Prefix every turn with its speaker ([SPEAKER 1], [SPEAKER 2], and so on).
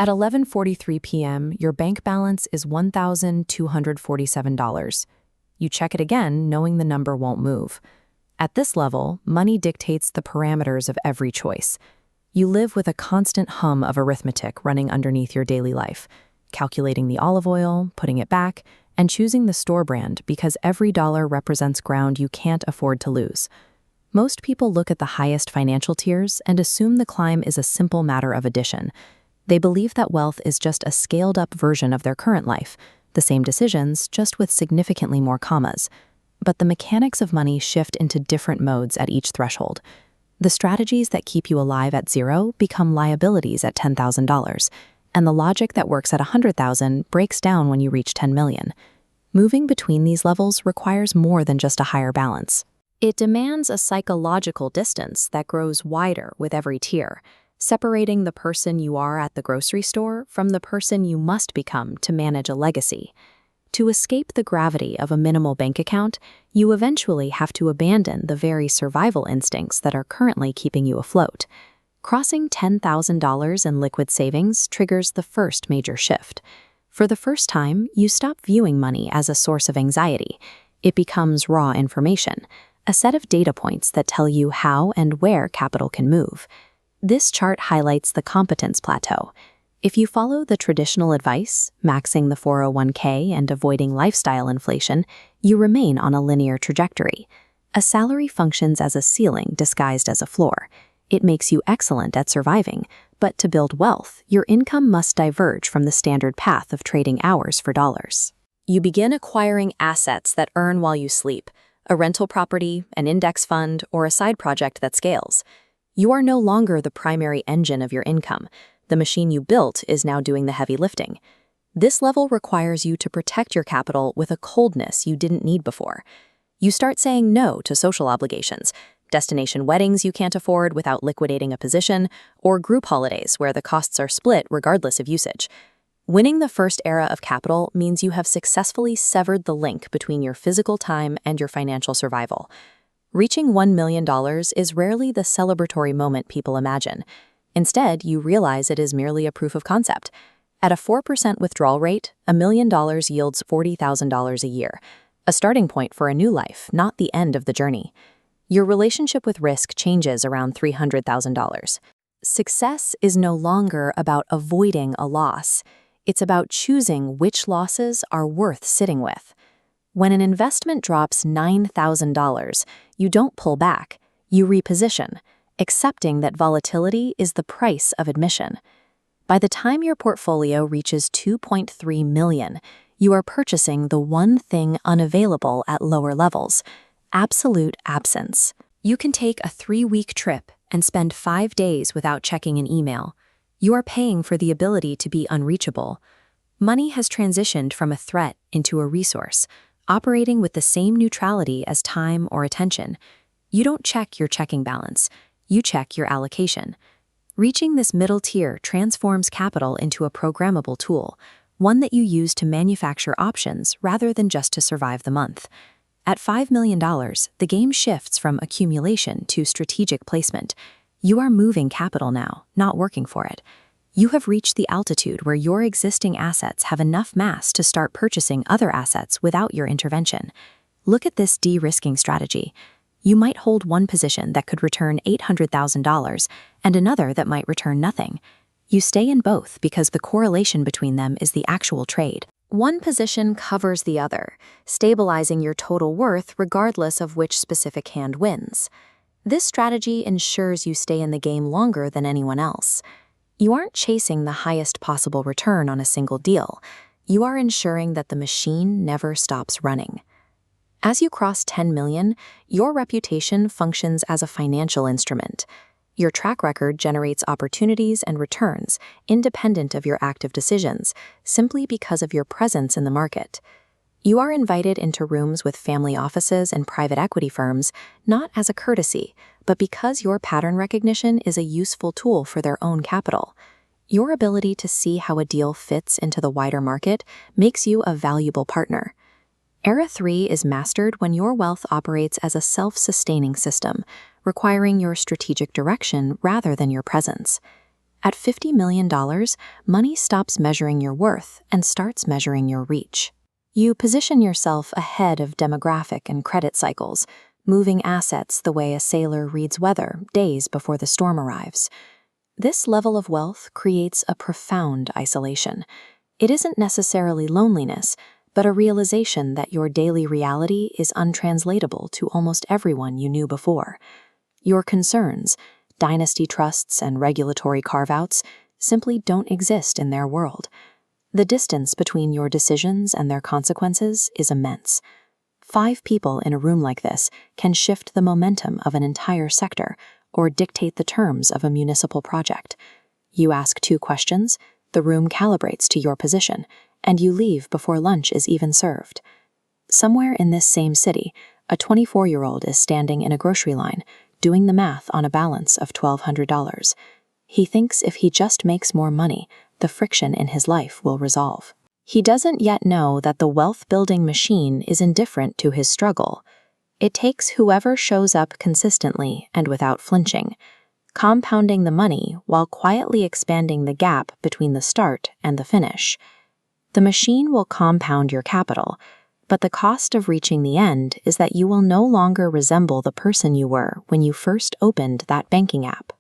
[SPEAKER 1] At 11:43 p.m., your bank balance is $1,247. You check it again, knowing the number won't move. At this level, money dictates the parameters of every choice. You live with a constant hum of arithmetic running underneath your daily life, calculating the olive oil, putting it back, and choosing the store brand because every dollar represents ground you can't afford to lose. Most people look at the highest financial tiers and assume the climb is a simple matter of addition. They believe that wealth is just a scaled-up version of their current life, the same decisions, just with significantly more commas. But the mechanics of money shift into different modes at each threshold. The strategies that keep you alive at zero become liabilities at $10,000, and the logic that works at $100,000 breaks down when you reach $10 million. Moving between these levels requires more than just a higher balance. It demands a psychological distance that grows wider with every tier, separating the person you are at the grocery store from the person you must become to manage a legacy. To escape the gravity of a minimal bank account, you eventually have to abandon the very survival instincts that are currently keeping you afloat. Crossing $10,000 in liquid savings triggers the first major shift. For the first time, you stop viewing money as a source of anxiety. It becomes raw information, a set of data points that tell you how and where capital can move. This chart highlights the competence plateau. If you follow the traditional advice, maxing the 401k and avoiding lifestyle inflation, you remain on a linear trajectory. A salary functions as a ceiling disguised as a floor. It makes you excellent at surviving, but to build wealth, your income must diverge from the standard path of trading hours for dollars. You begin acquiring assets that earn while you sleep, a rental property, an index fund, or a side project that scales. You are no longer the primary engine of your income. The machine you built is now doing the heavy lifting. This level requires you to protect your capital with a coldness you didn't need before. You start saying no to social obligations, destination weddings you can't afford without liquidating a position, or group holidays where the costs are split regardless of usage. Winning the first era of capital means you have successfully severed the link between your physical time and your financial survival. Reaching $1 million is rarely the celebratory moment people imagine. Instead, you realize it is merely a proof of concept. At a 4% withdrawal rate, $1 million yields $40,000 a year, a starting point for a new life, not the end of the journey. Your relationship with risk changes around $300,000. Success is no longer about avoiding a loss. It's about choosing which losses are worth sitting with. When an investment drops $9,000, you don't pull back, you reposition, accepting that volatility is the price of admission. By the time your portfolio reaches $2.3 million, you are purchasing the one thing unavailable at lower levels: absolute absence. You can take a 3-week trip and spend 5 days without checking an email. You are paying for the ability to be unreachable. Money has transitioned from a threat into a resource, operating with the same neutrality as time or attention. You don't check your checking balance. You check your allocation. Reaching this middle tier transforms capital into a programmable tool, one that you use to manufacture options rather than just to survive the month. At $5 million, the game shifts from accumulation to strategic placement. You are moving capital now, not working for it. You have reached the altitude where your existing assets have enough mass to start purchasing other assets without your intervention. Look at this de-risking strategy. You might hold one position that could return $800,000 and another that might return nothing. You stay in both because the correlation between them is the actual trade. One position covers the other, stabilizing your total worth regardless of which specific hand wins. This strategy ensures you stay in the game longer than anyone else. You aren't chasing the highest possible return on a single deal. You are ensuring that the machine never stops running. As you cross 10 million, your reputation functions as a financial instrument. Your track record generates opportunities and returns, independent of your active decisions, simply because of your presence in the market. You are invited into rooms with family offices and private equity firms, not as a courtesy, but because your pattern recognition is a useful tool for their own capital. Your ability to see how a deal fits into the wider market makes you a valuable partner. Era 3 is mastered when your wealth operates as a self-sustaining system, requiring your strategic direction rather than your presence. At $50 million, money stops measuring your worth and starts measuring your reach. You position yourself ahead of demographic and credit cycles, moving assets the way a sailor reads weather days before the storm arrives. This level of wealth creates a profound isolation. It isn't necessarily loneliness, but a realization that your daily reality is untranslatable to almost everyone you knew before. Your concerns, dynasty trusts and regulatory carve-outs, simply don't exist in their world. The distance between your decisions and their consequences is immense. 5 people in a room like this can shift the momentum of an entire sector or dictate the terms of a municipal project. You ask 2 questions, the room calibrates to your position, and you leave before lunch is even served. Somewhere in this same city, a 24-year-old is standing in a grocery line, doing the math on a balance of $1,200. He thinks if he just makes more money, the friction in his life will resolve. He doesn't yet know that the wealth-building machine is indifferent to his struggle. It takes whoever shows up consistently and without flinching, compounding the money while quietly expanding the gap between the start and the finish. The machine will compound your capital, but the cost of reaching the end is that you will no longer resemble the person you were when you first opened that banking app.